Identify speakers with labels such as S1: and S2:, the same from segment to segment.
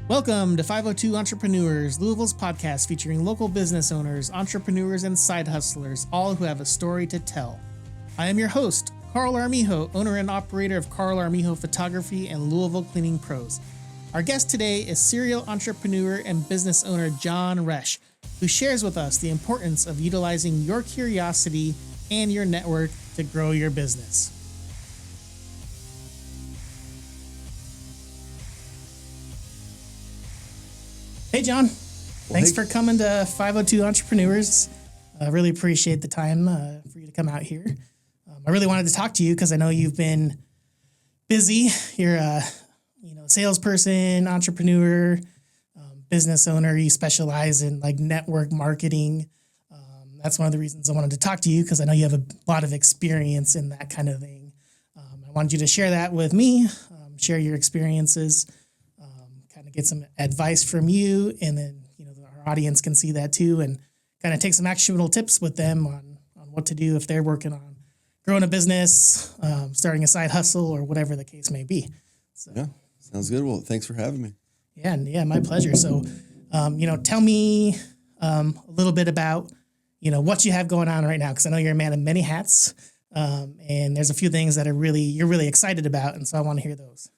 S1: Welcome to 502 Entrepreneurs, Louisville's podcast featuring local business owners, entrepreneurs, and side hustlers, all who have a story to tell. I am your host, Carl Armijo, owner and operator of Carl Armijo Photography and Louisville Cleaning Pros. Our guest today is serial entrepreneur and business owner John Resch, who shares with us the importance of utilizing your curiosity and your network to grow your business. Hey, John. Thanks for coming to 502 Entrepreneurs. I really appreciate the time for you to come out here. I really wanted to talk to you because I know you've been busy. You're a salesperson, entrepreneur, business owner. You specialize in like network marketing. That's one of the reasons I wanted to talk to you because I know you have a lot of experience in that kind of thing. I wanted you to share that with me, share your experiences. Kind of get some advice from you, and then our audience can see that too, and kind of take some actionable tips with them on what to do if they're working on growing a business, starting a side hustle, or whatever the case may be. So,
S2: yeah, sounds good. Well, thanks for having me.
S1: Yeah, my pleasure. So, tell me a little bit about what you have going on right now, because I know you're a man of many hats, and there's a few things that you're really excited about, and so I want to hear those.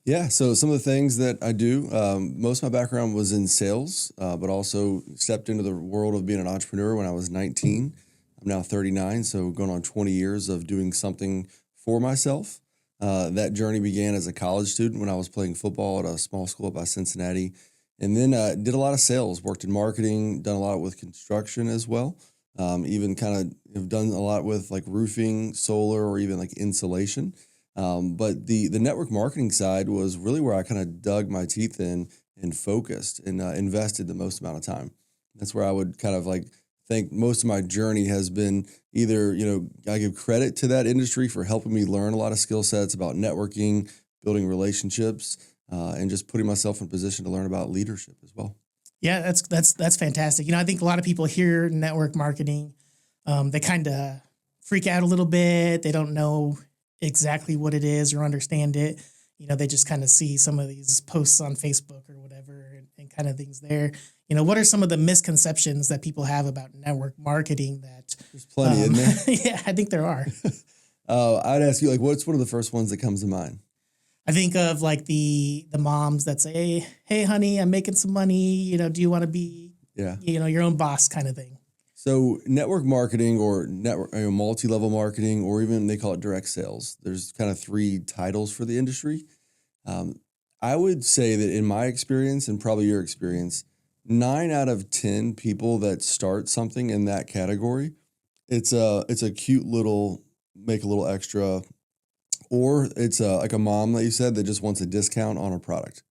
S2: Yeah, so some of the things that I do, most of my background was in sales, but also stepped into the world of being an entrepreneur when I was 19. I'm now 39, so going on 20 years of doing something for myself. That journey began as a college student when I was playing football at a small school by Cincinnati, and then did a lot of sales, worked in marketing, done a lot with construction as well, even kind of have done a lot with like roofing, solar, or even like insulation. But the network marketing side was really where I kind of dug my teeth in and focused and invested the most amount of time. That's where I would kind of like think most of my journey has been either, I give credit to that industry for helping me learn a lot of skill sets about networking, building relationships, and just putting myself in position to learn about leadership as well.
S1: Yeah, that's fantastic. I think a lot of people hear network marketing, they kind of freak out a little bit. They don't know exactly what it is or understand it. They just kind of see some of these posts on Facebook or whatever and kind of things there. What are some of the misconceptions that people have about network marketing that
S2: there's plenty in there?
S1: Yeah, I think there are.
S2: I'd ask you, what's one of the first ones that comes to mind?
S1: I think of like the moms that say, hey, honey, I'm making some money. Do you want to be, your own boss kind of thing?
S2: So network marketing or multi-level marketing, or even they call it direct sales. There's kind of three titles for the industry. I would say that in my experience and probably your experience, 9 out of 10 people that start something in that category, it's a cute little, make a little extra, or it's like a mom that you said that just wants a discount on a product.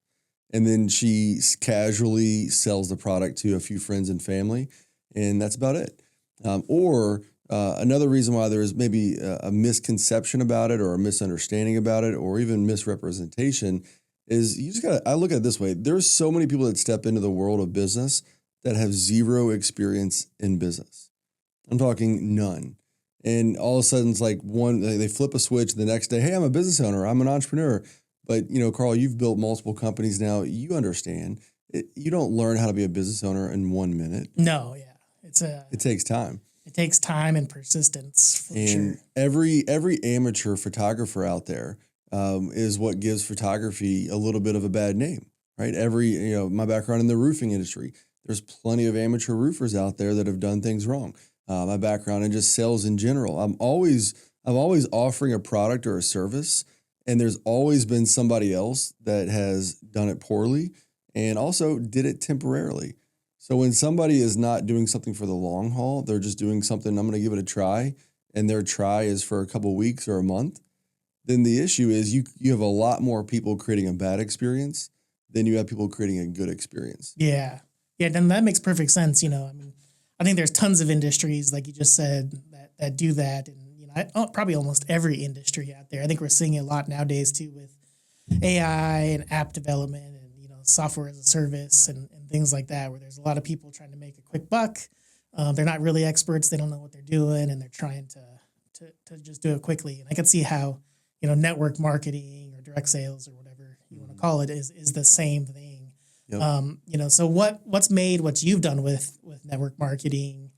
S2: And then she casually sells the product to a few friends and family. And that's about it. Or another reason why there is maybe a misconception about it or a misunderstanding about it or even misrepresentation is I look at it this way. There's so many people that step into the world of business that have zero experience in business. I'm talking none. And all of a sudden it's like they flip a switch the next day. Hey, I'm a business owner. I'm an entrepreneur. But, Carl, you've built multiple companies now. You understand. You don't learn how to be a business owner in 1 minute.
S1: No, yeah. It
S2: takes time.
S1: It takes time and persistence for sure.
S2: Every amateur photographer out there is what gives photography a little bit of a bad name, right? My background in the roofing industry, there's plenty of amateur roofers out there that have done things wrong. My background in just sales in general, I'm always offering a product or a service, and there's always been somebody else that has done it poorly and also did it temporarily. So when somebody is not doing something for the long haul, they're just doing something, I'm going to give it a try, and their try is for a couple of weeks or a month, then the issue is you have a lot more people creating a bad experience than you have people creating a good experience.
S1: Yeah, then that makes perfect sense. I think there's tons of industries, like you just said, that do that. And, probably almost every industry out there. I think we're seeing it a lot nowadays, too, with AI and app development and, software as a service and things like that, where there's a lot of people trying to make a quick buck. They're not really experts. They don't know what they're doing, and they're trying to just do it quickly. And I could see how, network marketing or direct sales or whatever you want to call it is the same thing.
S2: Yep.
S1: So what's made what you've done with network marketing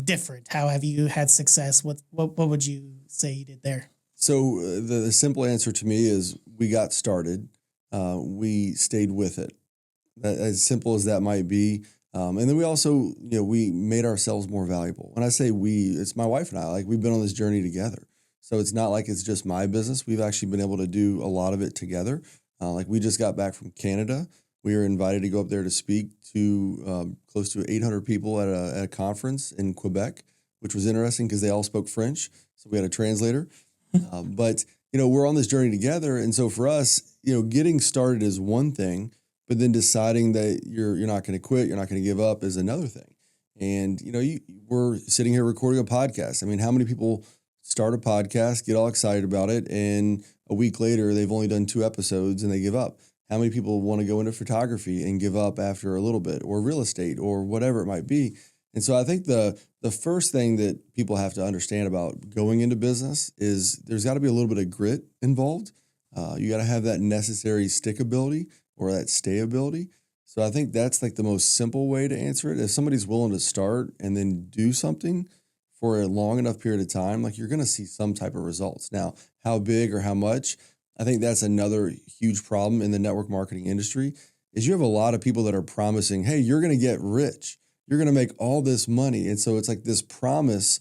S1: different? How have you had success? What would you say you did there?
S2: So the simple answer to me is we got started. We stayed with it. As simple as that might be. And then we also, we made ourselves more valuable. When I say we, it's my wife and I. Like, we've been on this journey together. So it's not like it's just my business. We've actually been able to do a lot of it together. Like, we just got back from Canada. We were invited to go up there to speak to close to 800 people at a conference in Quebec, which was interesting because they all spoke French. So we had a translator. But we're on this journey together. And so for us, getting started is one thing, but then deciding that you're not going to quit, you're not going to give up is another thing. And, we're sitting here recording a podcast. I mean, how many people start a podcast, get all excited about it, and a week later, they've only done 2 episodes and they give up? How many people want to go into photography and give up after a little bit, or real estate, or whatever it might be? And so I think the first thing that people have to understand about going into business is there's got to be a little bit of grit involved. You got to have that necessary stickability or that stayability. So I think that's like the most simple way to answer it. If somebody's willing to start and then do something for a long enough period of time, like, you're going to see some type of results. Now, how big or how much, I think that's another huge problem in the network marketing industry, is you have a lot of people that are promising, hey, you're going to get rich. You're going to make all this money. And so it's like this promise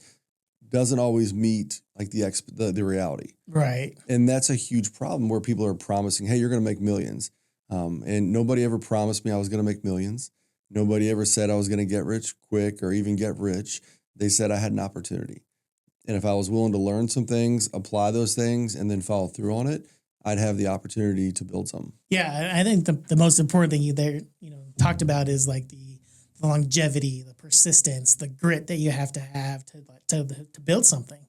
S2: doesn't always meet like the reality.
S1: Right.
S2: And that's a huge problem where people are promising, hey, you're going to make millions. And nobody ever promised me I was going to make millions. Nobody ever said I was going to get rich quick or even get rich. They said I had an opportunity. And if I was willing to learn some things, apply those things, and then follow through on it, I'd have the opportunity to build something.
S1: Yeah, I think the most important thing you there talked about is like the longevity, the persistence, the grit that you have to build something.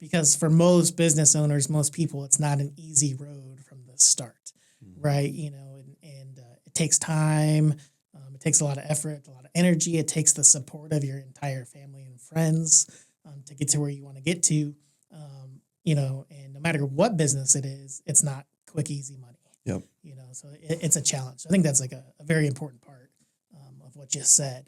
S1: Because for most business owners, most people, it's not an easy road from the start, right? And it takes time, it takes a lot of effort, a lot of energy. It takes the support of your entire family and friends to get to where you want to get to. And no matter what business it is, it's not quick, easy money.
S2: Yep.
S1: So it's a challenge. I think that's like a very important part of what you said.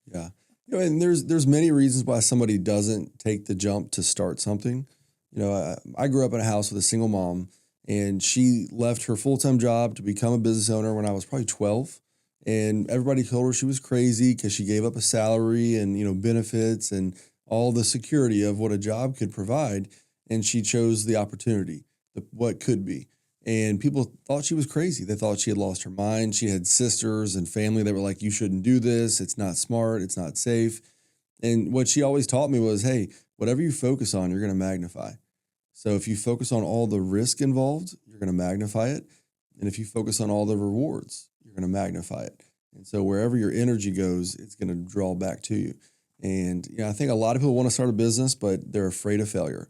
S2: Yeah. And there's many reasons why somebody doesn't take the jump to start something. I grew up in a house with a single mom, and she left her full-time job to become a business owner when I was probably 12. And everybody told her she was crazy because she gave up a salary and, benefits and all the security of what a job could provide. And she chose the opportunity, what could be. And people thought she was crazy. They thought she had lost her mind. She had sisters and family that were like, you shouldn't do this. It's not smart. It's not safe. And what she always taught me was, hey, whatever you focus on, you're going to magnify. So if you focus on all the risk involved, you're going to magnify it. And if you focus on all the rewards, you're going to magnify it. And so wherever your energy goes, it's going to draw back to you. And I think a lot of people want to start a business, but they're afraid of failure.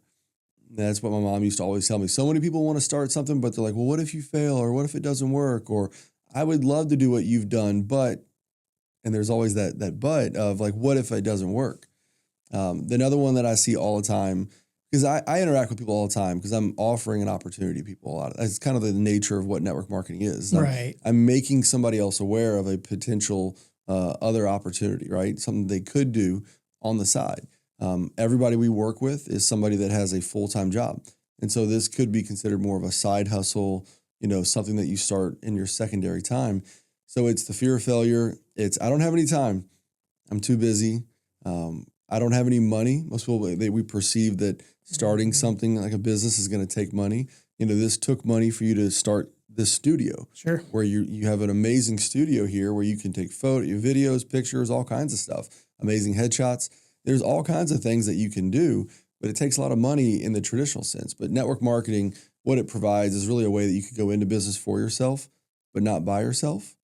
S2: That's what my mom used to always tell me. So many people want to start something, but they're like, well, what if you fail? Or what if it doesn't work? Or I would love to do what you've done, but, and there's always that but of like, what if it doesn't work? Another one that I see all the time, because I interact with people all the time because I'm offering an opportunity to people a lot. That's kind of the nature of what network marketing is.
S1: Right.
S2: I'm making somebody else aware of a potential other opportunity, right? Something they could do on the side. Everybody we work with is somebody that has a full-time job. And so this could be considered more of a side hustle, something that you start in your secondary time. So it's the fear of failure. It's, I don't have any time. I'm too busy. I don't have any money. Most people, we perceive that starting something like a business is going to take money. This took money for you to start this studio.
S1: Sure.
S2: Where you have an amazing studio here where you can take videos, pictures, all kinds of stuff, amazing headshots. There's all kinds of things that you can do, but it takes a lot of money in the traditional sense. But network marketing, what it provides is really a way that you can go into business for yourself, but not by yourself.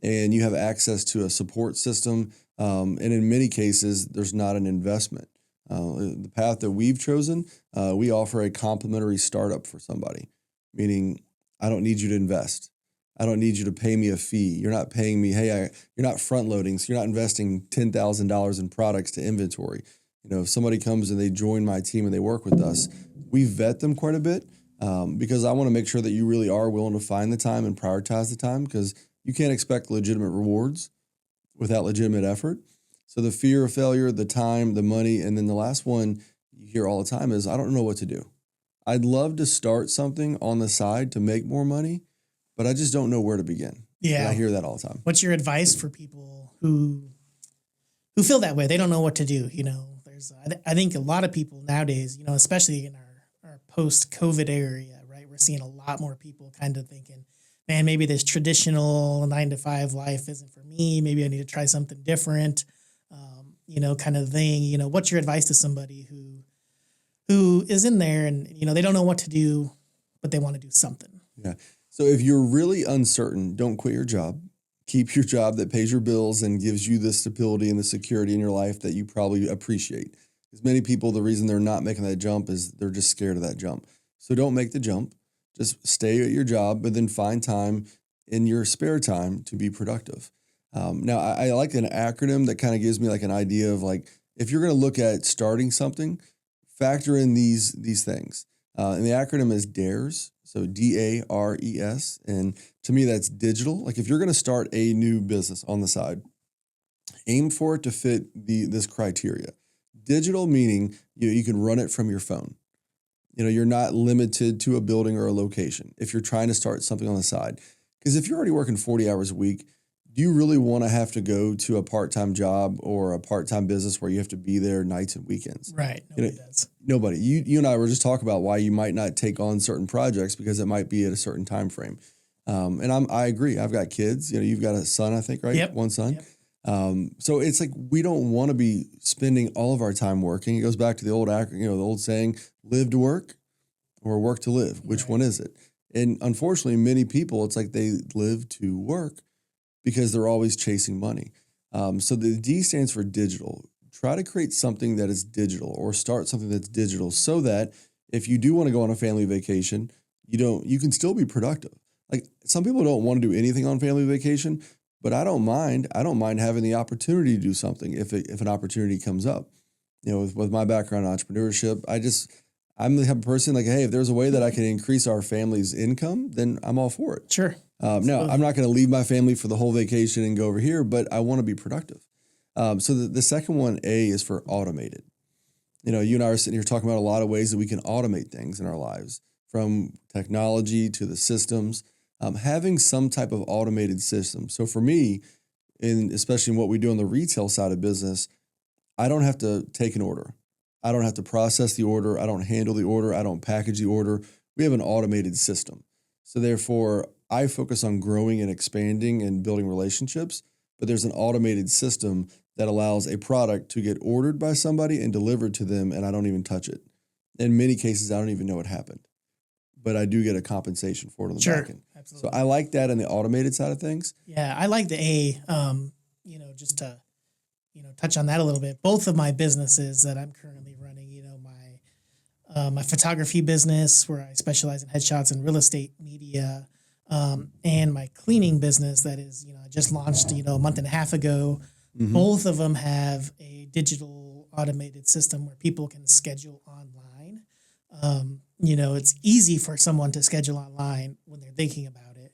S2: And you have access to a support system. And in many cases, there's not an investment. The path that we've chosen, we offer a complimentary startup for somebody, meaning I don't need you to invest. I don't need you to pay me a fee. You're not paying me, you're not front loading, so you're not investing $10,000 in products to inventory. If somebody comes and they join my team and they work with us, we vet them quite a bit because I want to make sure that you really are willing to find the time and prioritize the time, because You can't expect legitimate rewards without legitimate effort. So the fear of failure, the time, the money, and then the last one you hear all the time is, I don't know what to do. I'd love to start something on the side to make more money, but I just don't know where to begin.
S1: Yeah.
S2: And I hear that all the time.
S1: What's your advice for people who feel that way? They don't know what to do. I think a lot of people nowadays, especially in our post-COVID area, right? We're seeing a lot more people kind of thinking, man, maybe this traditional 9-to-5 life isn't for me. Maybe I need to try something different, kind of thing. What's your advice to somebody who is in there and, they don't know what to do, but they want to do something?
S2: Yeah. So if you're really uncertain, don't quit your job. Keep your job that pays your bills and gives you the stability and the security in your life that you probably appreciate. Because many people, the reason they're not making that jump is they're just scared of that jump. So don't make the jump. Just stay at your job, but then find time in your spare time to be productive. Now, I like an acronym that kind of gives me like an idea of like, if you're going to look at starting something, factor in these things. And the acronym is DARES. So DARES. And to me, that's digital. Like if you're going to start a new business on the side, aim for it to fit this criteria. Digital meaning you can run it from your phone. You're not limited to a building or a location if you're trying to start something on the side. Because if you're already working 40 hours a week, do you really want to have to go to a part-time job or a part-time business where you have to be there nights and weekends?
S1: Right. Nobody does.
S2: Nobody. You and I were just talking about why you might not take on certain projects because it might be at a certain time frame. And I agree. I've got kids. You've got a son, I think, right?
S1: Yep.
S2: One son.
S1: Yep.
S2: So it's like we don't want to be spending all of our time working. It goes back to the old saying, live to work or work to live. Which one is it? And unfortunately, many people, it's like they live to work because they're always chasing money. So the D stands for digital. Try to create something that is digital or start something that's digital so that if you do want to go on a family vacation, you can still be productive. Like some people don't want to do anything on family vacation, but I don't mind. I don't mind having the opportunity to do something if an opportunity comes up. With my background in entrepreneurship, I'm the type of person like, hey, if there's a way that I can increase our family's income, then I'm all for it.
S1: Sure.
S2: No, I'm not going to leave my family for the whole vacation and go over here, but I want to be productive. So the second one, A, is for automated. You and I are sitting here talking about a lot of ways that we can automate things in our lives, from technology to the systems, having some type of automated system. So for me, especially in what we do on the retail side of business, I don't have to take an order. I don't have to process the order. I don't handle the order. I don't package the order. We have an automated system. So therefore, I focus on growing and expanding and building relationships, but there's an automated system that allows a product to get ordered by somebody and delivered to them, and I don't even touch it. In many cases, I don't even know what happened, but I do get a compensation for it on the back end.
S1: Absolutely.
S2: So I like that in the automated side of things.
S1: Yeah, I like the A, just to, touch on that a little bit. Both of my businesses that I'm currently running, my photography business where I specialize in headshots and real estate media, and my cleaning business that is, I just launched, a month and a half ago. Mm-hmm. Both of them have a digital automated system where people can schedule online. It's easy for someone to schedule online when they're thinking about it,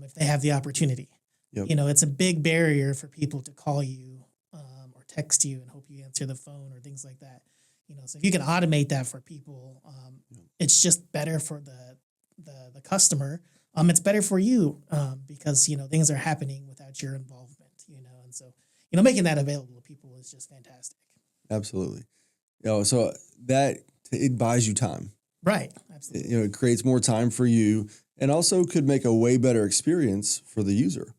S1: if they have the opportunity. Yep. It's a big barrier for people to call you or text you and hope you answer the phone or things like that. So if you can automate that for people, it's just better for the customer. It's better for you because, things are happening without your involvement, and so, making that available to people is just fantastic.
S2: Absolutely. So that it buys you time.
S1: Right. Absolutely.
S2: It creates more time for you and also could make a way better experience for the user.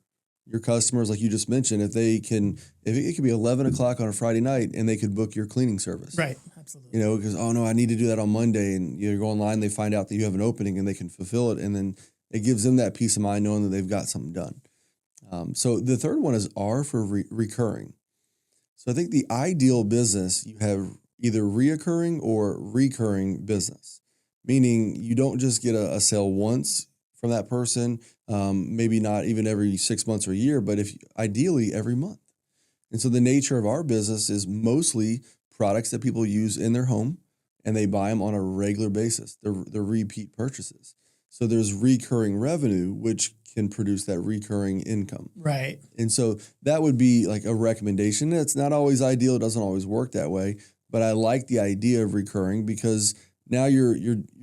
S2: Your customers, like you just mentioned, if it could be 11 o'clock on a Friday night and they could book your cleaning service.
S1: Right. Absolutely.
S2: Because, oh no, I need to do that on Monday. And you go online, they find out that you have an opening and they can fulfill it. And then it gives them that peace of mind knowing that they've got something done. So the third one is R for recurring. So I think the ideal business, you have either reoccurring or recurring business, meaning you don't just get a sale once from that person, maybe not even every 6 months or a year, but ideally every month. And so the nature of our business is mostly products that people use in their home and they buy them on a regular basis. They're repeat purchases. So there's recurring revenue, which can produce that recurring income.
S1: Right.
S2: And so that would be like a recommendation. It's not always ideal. It doesn't always work that way, but I like the idea of recurring because now you're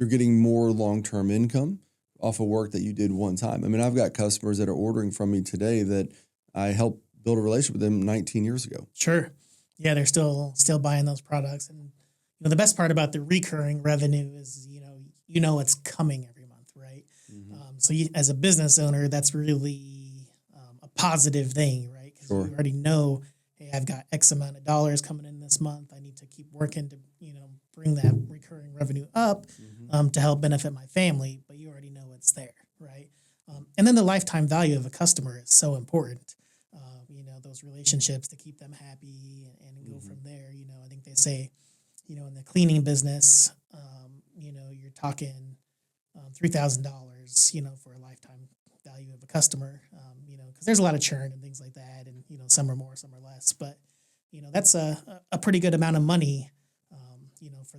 S2: getting more long-term income off of work that you did one time. I mean, I've got customers that are ordering from me today that I helped build a relationship with them 19 years ago.
S1: Sure. Yeah, they're still buying those products. And the best part about the recurring revenue is, you know it's coming every month, right?
S2: Mm-hmm.
S1: So you, as a business owner, that's really a positive thing, right? Because
S2: Sure.
S1: you already know, hey, I've got X amount of dollars coming in this month. I need to keep working to, bring that recurring revenue up to help benefit my family. But you already know it's there, right? And then the lifetime value of a customer is so important. Those relationships to keep them happy and go from there. I think they say, in the cleaning business, you're talking $3,000, for a lifetime value of a customer, because there's a lot of churn and things like that. And, some are more, some are less. But, that's a pretty good amount of money, for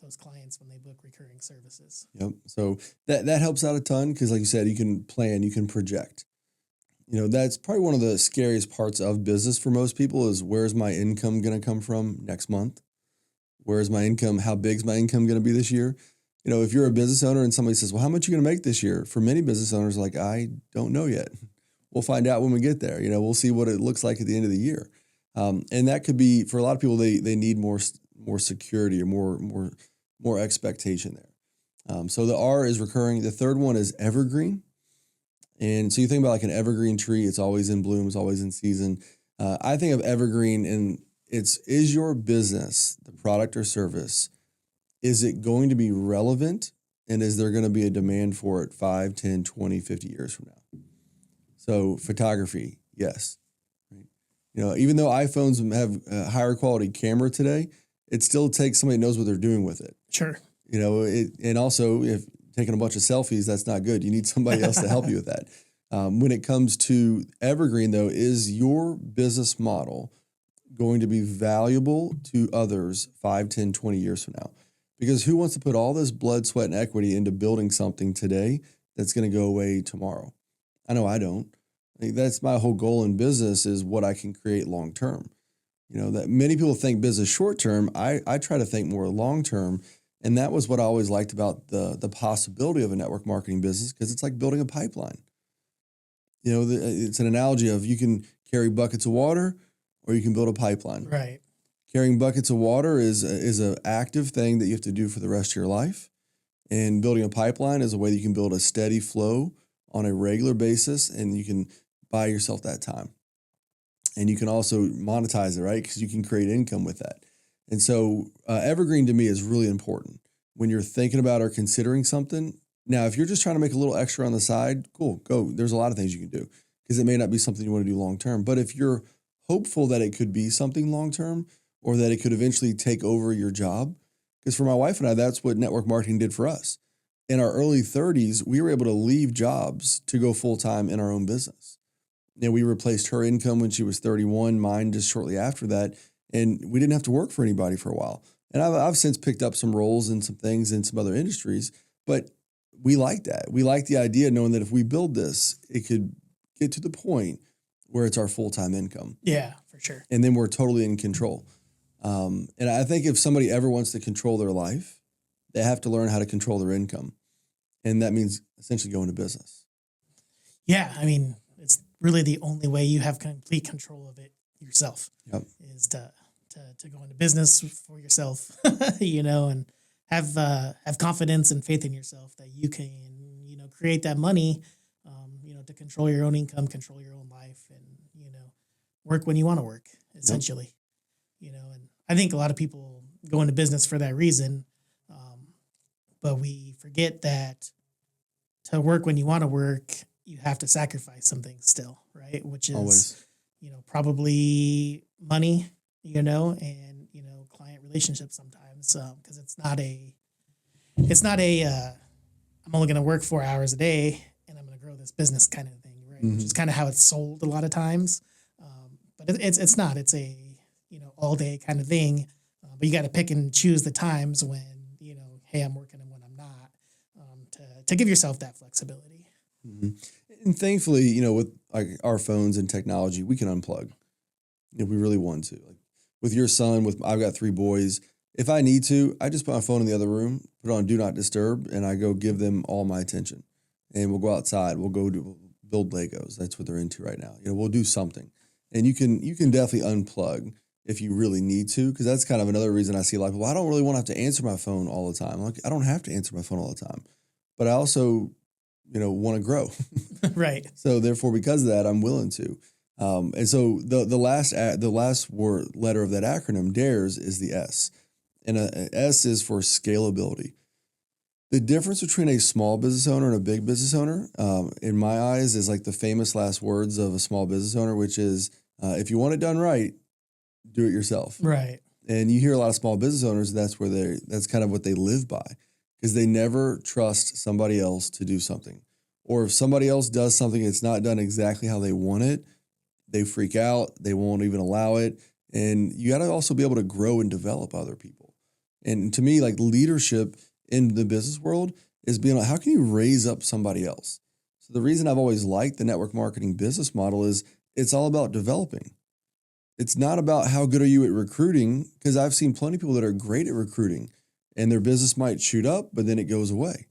S1: those clients when they book recurring services.
S2: Yep. So that helps out a ton because, like you said, you can plan, you can project. That's probably one of the scariest parts of business for most people is where's my income going to come from next month? Where's my income? How big's my income going to be this year? If you're a business owner and somebody says, well, how much are you going to make this year? For many business owners, like, I don't know yet. We'll find out when we get there. We'll see what it looks like at the end of the year. And that could be, for a lot of people, they need more security or more expectation there. So the R is recurring. The third one is evergreen. And so you think about like an evergreen tree, it's always in bloom, it's always in season. I think of evergreen and is your business, the product or service, is it going to be relevant? And is there going to be a demand for it 5, 10, 20, 50 years from now? So photography, yes. Even though iPhones have a higher quality camera today, it still takes somebody who knows what they're doing with it.
S1: Sure.
S2: And also if taking a bunch of selfies, that's not good. You need somebody else to help you with that. When it comes to evergreen, though, is your business model going to be valuable to others 5, 10, 20 years from now? Because who wants to put all this blood, sweat, and equity into building something today that's going to go away tomorrow? I know I don't. I think that's my whole goal in business is what I can create long term. That many people think business short term. I try to think more long term. And that was what I always liked about the possibility of a network marketing business because it's like building a pipeline. It's an analogy of you can carry buckets of water or you can build a pipeline.
S1: Right.
S2: Carrying buckets of water is an active thing that you have to do for the rest of your life. And building a pipeline is a way that you can build a steady flow on a regular basis and you can buy yourself that time. And you can also monetize it, right? Because you can create income with that. And so evergreen to me is really important when you're thinking about or considering something. Now, if you're just trying to make a little extra on the side, cool, go. There's a lot of things you can do because it may not be something you want to do long term. But if you're hopeful that it could be something long term or that it could eventually take over your job, because for my wife and I, that's what network marketing did for us. In our early 30s, we were able to leave jobs to go full time in our own business. We replaced her income when she was 31, mine just shortly after that. And we didn't have to work for anybody for a while. And I've since picked up some roles and some things in some other industries, but we like that. We like the idea of knowing that if we build this, it could get to the point where it's our full-time income.
S1: Yeah, for sure.
S2: And then we're totally in control. And I think if somebody ever wants to control their life, they have to learn how to control their income. And that means essentially going to business.
S1: Yeah, I mean, it's really the only way you have complete control of it yourself.
S2: Yep.
S1: Is to go into business for yourself, and have confidence and faith in yourself that you can, create that money, to control your own income, control your own life, and work when you want to work, essentially. Yep. And I think a lot of people go into business for that reason, but we forget that to work when you want to work, you have to sacrifice some things still, right? Which is
S2: always,
S1: probably money, and client relationships sometimes, because it's not a I'm only going to work 4 hours a day and I'm going to grow this business kind of thing, right?
S2: Mm-hmm.
S1: Which is kind of how it's sold a lot of times, but it's not. It's a all day kind of thing, but you got to pick and choose the times when hey, I'm working and when I'm not, to give yourself that flexibility.
S2: Mm-hmm. And thankfully, with like our phones and technology, we can unplug if we really want to. Like with your son, I've got 3 boys. If I need to, I just put my phone in the other room, put it on Do Not Disturb, and I go give them all my attention. And we'll go outside. We'll build Legos. That's what they're into right now. We'll do something. And you can definitely unplug if you really need to, because that's kind of another reason I see a lot of people, I don't really want to have to answer my phone all the time. Like, I don't have to answer my phone all the time. But I also, want to grow.
S1: Right.
S2: So therefore, because of that, I'm willing to. And so the last letter of that acronym, DARES, is the S. And a S is for scalability. The difference between a small business owner and a big business owner, in my eyes, is like the famous last words of a small business owner, which is, if you want it done right, do it yourself.
S1: Right.
S2: And you hear a lot of small business owners, that's kind of what they live by, because they never trust somebody else to do something. Or if somebody else does something that's not done exactly how they want it, they freak out. They won't even allow it. And you got to also be able to grow and develop other people. And to me, like, leadership in the business world is being like, how can you raise up somebody else? So the reason I've always liked the network marketing business model is it's all about developing. It's not about how good are you at recruiting, because I've seen plenty of people that are great at recruiting and their business might shoot up, but then it goes away.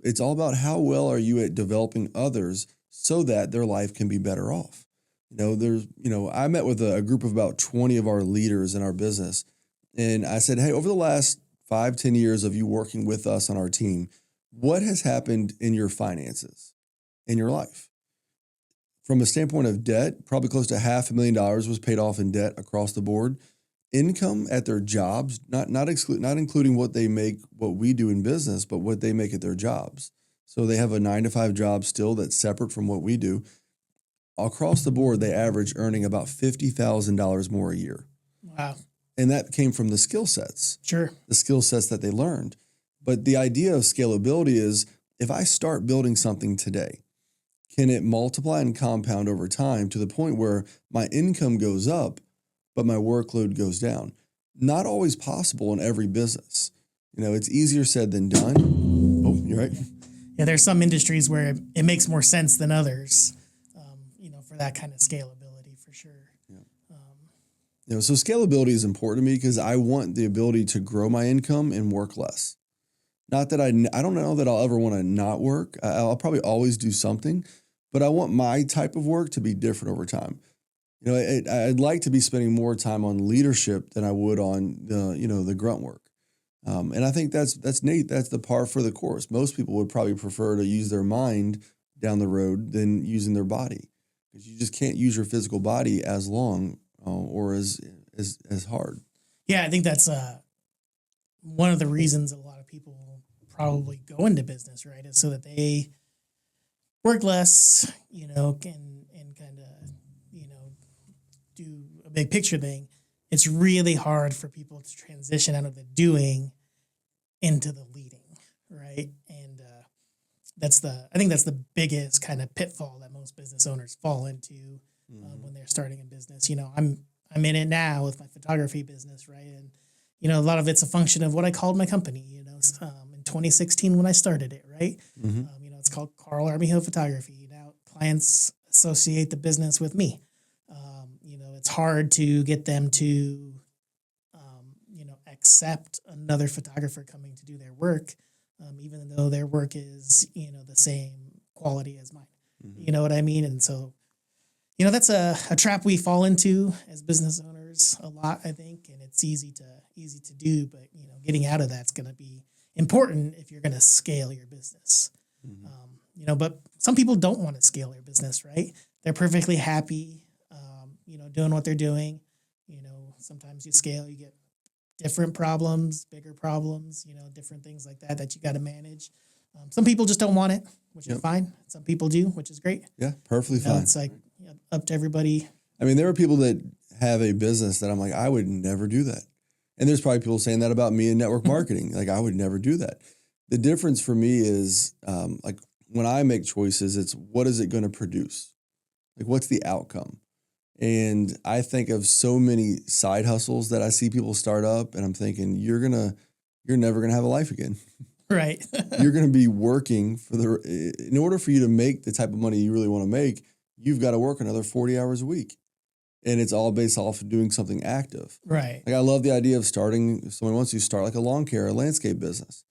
S2: It's all about how well are you at developing others so that their life can be better off. I met with a group of about 20 of our leaders in our business, and I said, hey, over the last 5-10 years of you working with us on our team, what has happened in your finances, in your life? From a standpoint of debt, probably close to $500,000 was paid off in debt across the board. Income at their jobs, not including what they make, what we do in business, but what they make at their jobs. So they have a 9-to-5 job still that's separate from what we do. Across the board, they average earning about $50,000 more a year.
S1: Wow.
S2: And that came from the skill sets.
S1: Sure.
S2: The skill sets that they learned. But the idea of scalability is, if I start building something today, can it multiply and compound over time to the point where my income goes up, but my workload goes down? Not always possible in every business. It's easier said than done. Oh, you're right.
S1: Yeah, there's some industries where it makes more sense than others, for that kind of scalability, for sure.
S2: Yeah. So scalability is important to me because I want the ability to grow my income and work less. Not that I don't know that I'll ever want to not work. I'll probably always do something, but I want my type of work to be different over time. I'd like to be spending more time on leadership than I would on the grunt work. And I think that's Nate. That's the par for the course. Most people would probably prefer to use their mind down the road than using their body, because you just can't use your physical body as long or as hard.
S1: Yeah, I think that's one of the reasons a lot of people probably go into business, right? Is so that they work less, and kind of, do a big picture thing. It's really hard for people to transition out of the doing into the leading, right? And I think that's the biggest kind of pitfall that most business owners fall into when they're starting a business. I'm in it now with my photography business, right? And a lot of it's a function of what I called my company. In 2016 when I started it, right?
S2: Mm-hmm.
S1: It's called Carl Armijo Photography. Now clients associate the business with me. It's hard to get them to, accept another photographer coming to do their work, even though their work is, the same quality as mine. Mm-hmm. You know what I mean? And so, that's a trap we fall into as business owners a lot, I think, and it's easy to do, but, getting out of that's going to be important if you're going to scale your business. Mm-hmm. But some people don't want to scale their business, right? They're perfectly happy, doing what they're doing. Sometimes you scale, you get different problems, bigger problems, different things like that you got to manage. Some people just don't want it, which is fine. Some people do, which is great.
S2: Yeah, perfectly fine.
S1: It's like up to everybody.
S2: I mean, there are people that have a business that I'm like, I would never do that. And there's probably people saying that about me in network marketing. Like, I would never do that. The difference for me is like when I make choices, it's what is it going to produce? Like, what's the outcome? And I think of so many side hustles that I see people start up, and I'm thinking, you're never gonna have a life again.
S1: Right.
S2: You're going to be working in order for you to make the type of money you really want to make, you've got to work another 40 hours a week. And it's all based off of doing something active.
S1: Right.
S2: Like I love the idea of starting, if someone wants you to start like a lawn care, a landscape business,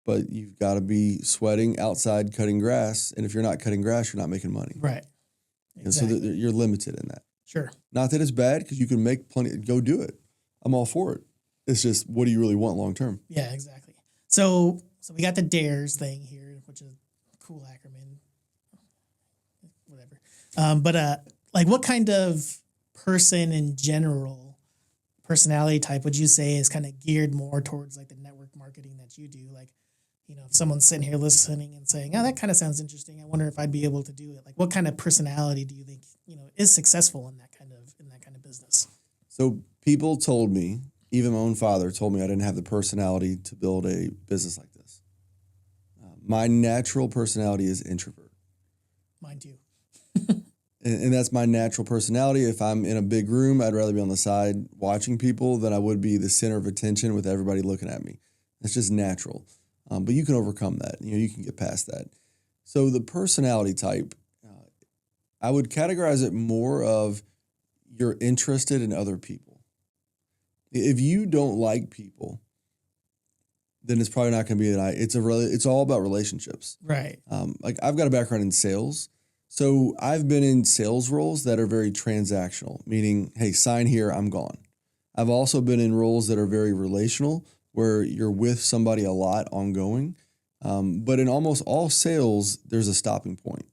S2: but you've got to be sweating outside cutting grass. And if you're not cutting grass, you're not making money.
S1: Right.
S2: Exactly. And so you're limited in that.
S1: Sure.
S2: Not that it's bad, because you can make plenty, go do it. I'm all for it. It's just, what do you really want long term?
S1: Yeah, exactly. So we got the DARES thing here, which is a cool acronym, whatever. But like, what kind of person in general, personality type, would you say is kind of geared more towards like the network marketing that you do? Like, you know, if someone's sitting here listening and saying, "Oh, that kind of sounds interesting. I wonder if I'd be able to do it." Like, what kind of personality do you think, you know, is successful in that kind of business?
S2: So people told me, even my own father told me, I didn't have the personality to build a business like this. My natural personality is introvert.
S1: Mine too.
S2: And that's my natural personality. If I'm in a big room, I'd rather be on the side watching people than I would be the center of attention with everybody looking at me. That's just natural. But you can overcome that. You know, you can get past that. So the personality type, I would categorize it more of you're interested in other people. If you don't like people, then it's probably not going to be it's all about relationships.
S1: Right.
S2: Like I've got a background in sales. So I've been in sales roles that are very transactional, meaning, hey, sign here, I'm gone. I've also been in roles that are very relational, where you're with somebody a lot ongoing. But in almost all sales, there's a stopping point,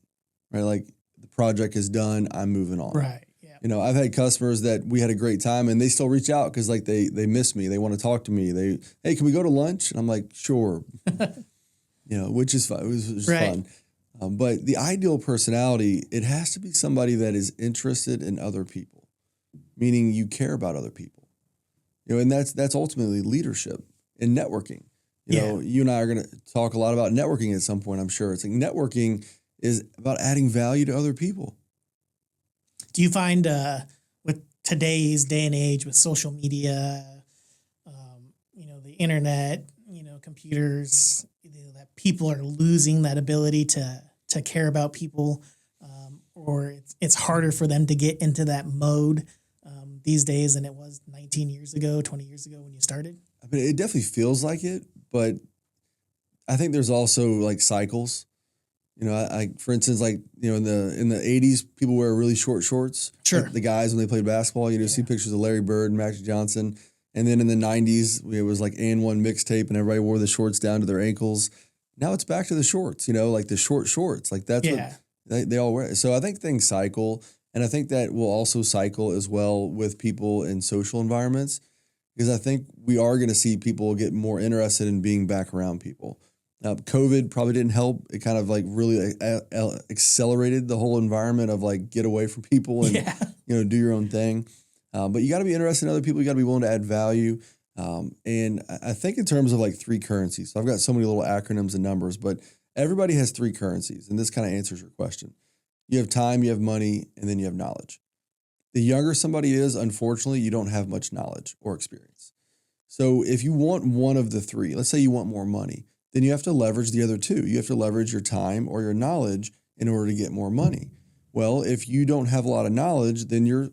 S2: right? Like the project is done, I'm moving on.
S1: Right. Yeah.
S2: You know, I've had customers that we had a great time and they still reach out because like they miss me. They want to talk to me. Hey, can we go to lunch? And I'm like, sure. You know, which is fun. It was
S1: right.
S2: fun. But the ideal personality, it has to be somebody that is interested in other people, meaning you care about other people. You know, and that's ultimately leadership and networking. You know, you and I are going to talk a lot about networking at some point, I'm sure. It's like networking is about adding value to other people.
S1: Do you find with today's day and age with social media, you know, the internet, you know, computers, you know, that people are losing that ability to care about people, or it's harder for them to get into that mode these days than it was 19 years ago, 20 years ago when you started?
S2: I mean, it definitely feels like it, but I think there's also like cycles. You know, I for instance, like, you know, in the 80s, people wear really short shorts.
S1: Sure.
S2: Like the guys, when they played basketball, you know, see pictures of Larry Bird and Magic Johnson. And then in the 90s, it was like And One mixtape and everybody wore the shorts down to their ankles. Now it's back to the shorts, you know, like the short shorts. Like that's what they all wear. So I think things cycle. And I think that will also cycle as well with people in social environments, because I think we are going to see people get more interested in being back around people. COVID probably didn't help. It kind of like really accelerated the whole environment of like get away from people and, you know, do your own thing. But you got to be interested in other people. You got to be willing to add value. And I think in terms of like three currencies, so I've got so many little acronyms and numbers, but everybody has three currencies. And this kind of answers your question. You have time, you have money, and then you have knowledge. The younger somebody is, unfortunately, you don't have much knowledge or experience. So if you want one of the three, let's say you want more money, then you have to leverage the other two. You have to leverage your time or your knowledge in order to get more money. Well, if you don't have a lot of knowledge, then you're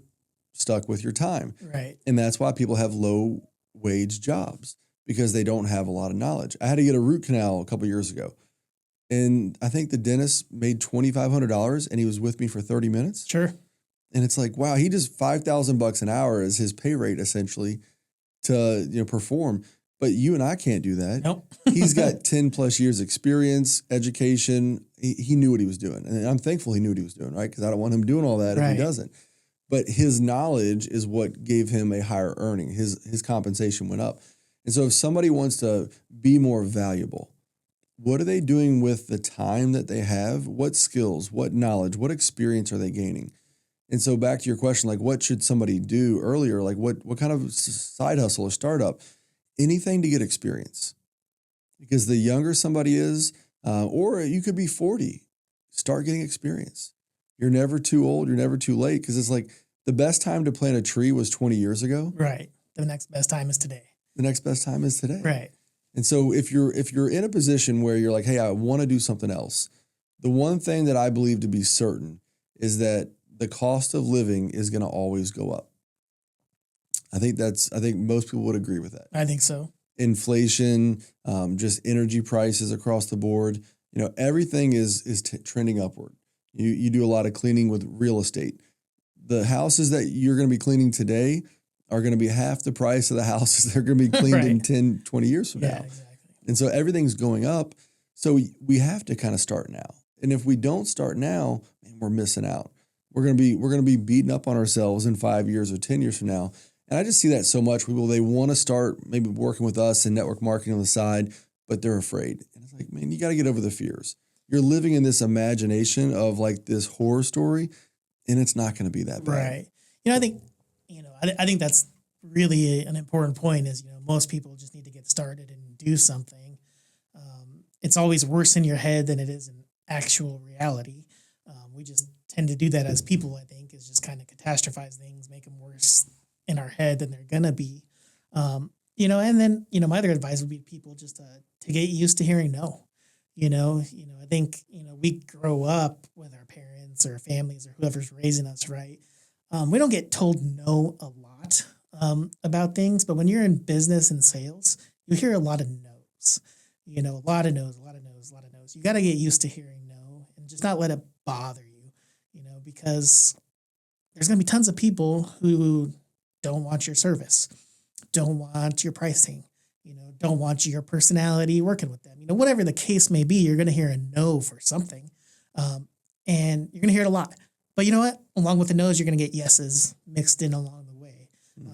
S2: stuck with your time.
S1: Right.
S2: And that's why people have low wage jobs, because they don't have a lot of knowledge. I had to get a root canal a couple years ago. And I think the dentist made $2,500 and he was with me for 30 minutes.
S1: Sure.
S2: And it's like, wow, he just $5,000 an hour is his pay rate essentially to, you know, perform. But you and I can't do that.
S1: Nope.
S2: He's got 10 plus years experience, education. He knew what he was doing. And I'm thankful he knew what he was doing, right? Because I don't want him doing all that if he doesn't. But his knowledge is what gave him a higher earning. His compensation went up. And so if somebody wants to be more valuable, what are they doing with the time that they have? What skills, what knowledge, what experience are they gaining? And so back to your question, like what should somebody do earlier? Like what kind of side hustle or startup? Anything to get experience. Because the younger somebody is, or you could be 40, start getting experience. You're never too old. You're never too late. Because it's like the best time to plant a tree was 20 years ago.
S1: Right. The next best time is today.
S2: The next best time is today.
S1: Right.
S2: And so if you're in a position where you're like, hey, I want to do something else, the one thing that I believe to be certain is that the cost of living is going to always go up. I think most people would agree with that.
S1: I think so.
S2: Inflation, just energy prices across the board, everything is trending upward. You do a lot of cleaning with real estate. The houses that you're going to be cleaning today are going to be half the price of the houses that are going to be cleaned
S1: Right.
S2: in 10, 20 years from now.
S1: Exactly.
S2: And so everything's going up. So we have to kind of start now. And if we don't start now, man, we're missing out. We're going to be beating up on ourselves in 5 years or 10 years from now. And I just see that so much. They want to start maybe working with us in network marketing on the side, but they're afraid. And it's like, man, you got to get over the fears. You're living in this imagination of like this horror story, and it's not going to be that bad.
S1: Right. I think, I think that's really an important point is, most people just need to get started and do something. It's always worse in your head than it is in actual reality. We just tend to do that as people, I think, is just kind of catastrophize things, make them worse in our head than they're going to be. And then, my other advice would be to people just to get used to hearing no. I think, we grow up with our parents or families or whoever's raising us, right? We don't get told no a lot about things, but when you're in business and sales, you hear a lot of no's, a lot of no's, a lot of no's, a lot of no's. You got to get used to hearing no and just not let it bother you, because there's going to be tons of people who don't want your service, don't want your pricing, don't want your personality working with them. Whatever the case may be, you're going to hear a no for something. And you're going to hear it a lot. But you know what? Along with the no's, you're going to get yeses mixed in along the way,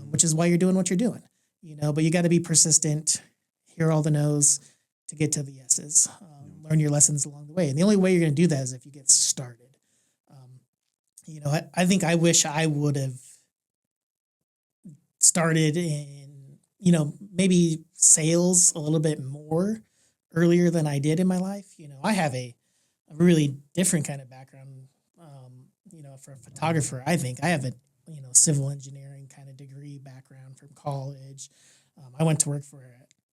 S1: which is why you're doing what you're doing. But you got to be persistent, hear all the no's to get to the yeses, learn your lessons along the way. And the only way you're going to do that is if you get started. I think I wish I would have started in, maybe sales a little bit more earlier than I did in my life. I have a really different kind of background. For a photographer, I think I have a, civil engineering kind of degree background from college. I went to work for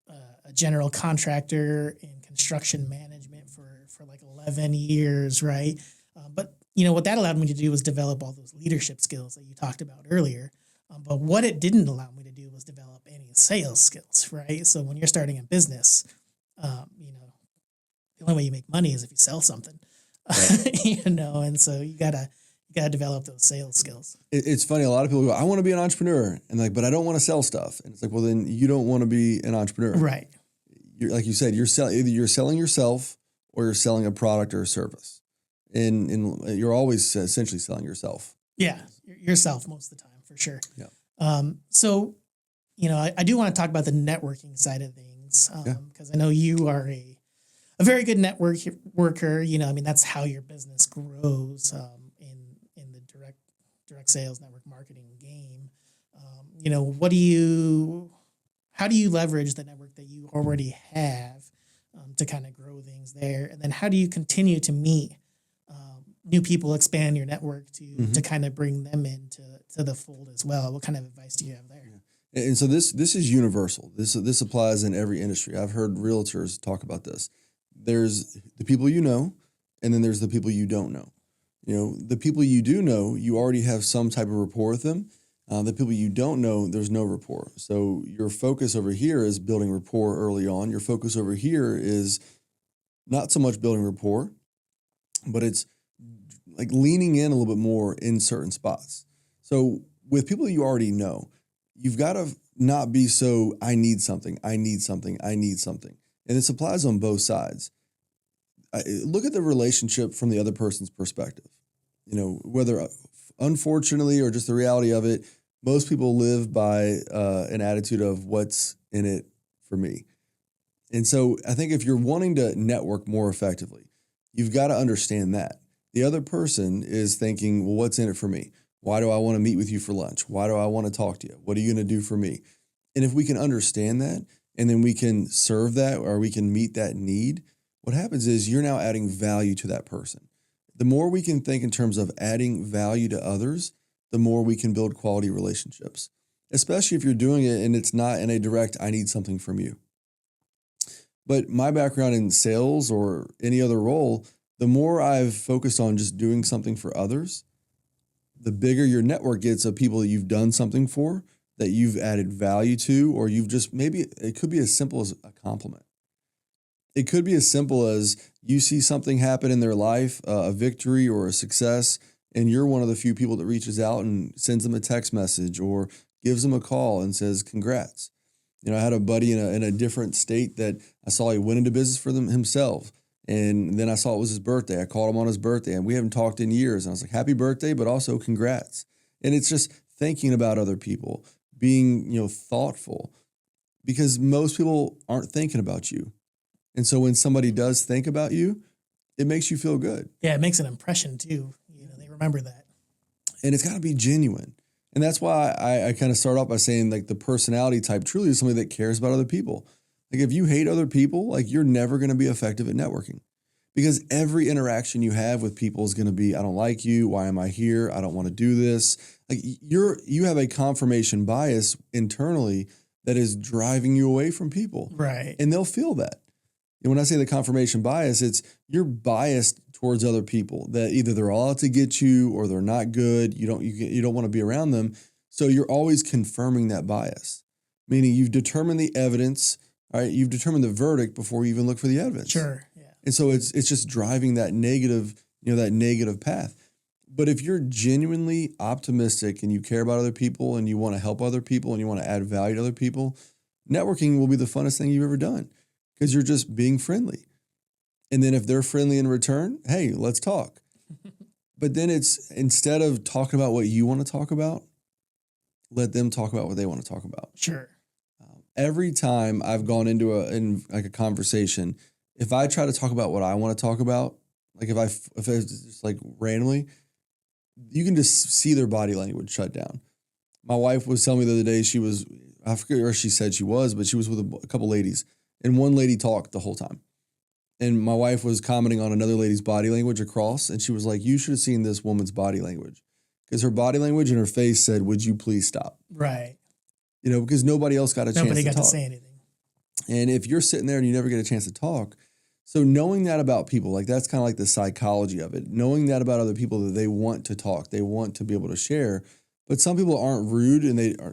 S1: a general contractor in construction management for like 11 years, right? But what that allowed me to do was develop all those leadership skills that you talked about earlier. But what it didn't allow me to do was develop any sales skills, right? So when you're starting a business, the only way you make money is if you sell something, right. And so you gotta develop those sales skills.
S2: It's funny. A lot of people go, I want to be an entrepreneur, and but I don't want to sell stuff. And it's like, well, then you don't want to be an entrepreneur,
S1: right?
S2: Like you said, either you're selling yourself or you're selling a product or a service, and you're always essentially selling yourself.
S1: Yeah, yourself most of the time, for sure.
S2: Yeah.
S1: So, I do want to talk about the networking side of things, because I know you are a very good worker. That's how your business grows in the direct sales network marketing game. How do you leverage the network that you already have to kind of grow things there? And then how do you continue to meet new people, expand your network to kind of bring them into the fold as well? What kind of advice do you have there?
S2: And so this is universal. This applies in every industry. I've heard realtors talk about this. There's the people and then there's the people you don't know. The people you do know, you already have some type of rapport with them. The people you don't know, there's no rapport. So your focus over here is building rapport early on. Your focus over here is not so much building rapport, but it's like leaning in a little bit more in certain spots. So with people you already know, you've got to not be so, I need something. And this applies on both sides. Look at the relationship from the other person's perspective. Whether unfortunately or just the reality of it, most people live by an attitude of what's in it for me. And so I think if you're wanting to network more effectively, you've got to understand that. The other person is thinking, well, what's in it for me? Why do I want to meet with you for lunch? Why do I want to talk to you? What are you going to do for me? And if we can understand that, and then we can serve that, or we can meet that need, what happens is you're now adding value to that person. The more we can think in terms of adding value to others, the more we can build quality relationships, especially if you're doing it and it's not in a direct, I need something from you. But my background in sales or any other role, the more I've focused on just doing something for others, the bigger your network gets of people that you've done something for, that you've added value to, or you've just, maybe it could be as simple as a compliment. It could be as simple as you see something happen in their life, a victory or a success, and you're one of the few people that reaches out and sends them a text message or gives them a call and says, congrats. I had a buddy in a different state that I saw he went into business for them himself. And then I saw it was his birthday. I called him on his birthday, and we haven't talked in years. And I was like, happy birthday, but also congrats. And it's just thinking about other people, being, thoughtful, because most people aren't thinking about you. And so when somebody does think about you, it makes you feel good.
S1: Yeah, it makes an impression too. They remember that.
S2: And it's got to be genuine. And that's why I kind of start off by saying, like, the personality type truly is somebody that cares about other people. Like, if you hate other people, like, you're never going to be effective at networking, because every interaction you have with people is going to be, I don't like you. Why am I here? I don't want to do this. Like, you have a confirmation bias internally that is driving you away from people.
S1: Right.
S2: And they'll feel that. And when I say the confirmation bias, it's you're biased towards other people, that either they're all out to get you or they're not good. You don't want to be around them. So you're always confirming that bias, meaning you've determined the evidence, right? You've determined the verdict before you even look for the evidence.
S1: Sure. Yeah.
S2: And so it's just driving that negative, that negative path. But if you're genuinely optimistic and you care about other people and you want to help other people and you want to add value to other people, networking will be the funnest thing you've ever done, because you're just being friendly. And then if they're friendly in return, hey, let's talk. But then it's, instead of talking about what you want to talk about, let them talk about what they want to talk about.
S1: Sure.
S2: Every time I've gone into a conversation, if I try to talk about what I want to talk about, like if it's just like randomly, you can just see their body language shut down. My wife was telling me the other day, I forget where she said she was, but she was with a couple ladies, and one lady talked the whole time. And my wife was commenting on another lady's body language across, and she was like, you should have seen this woman's body language, because her body language and her face said, would you please stop?
S1: Right.
S2: Because nobody else got a chance to talk.
S1: Nobody got to say anything.
S2: And if you're sitting there and you never get a chance to talk, so knowing that about people, like, that's kind of like the psychology of it. Knowing that about other people, that they want to talk, they want to be able to share. But some people aren't rude,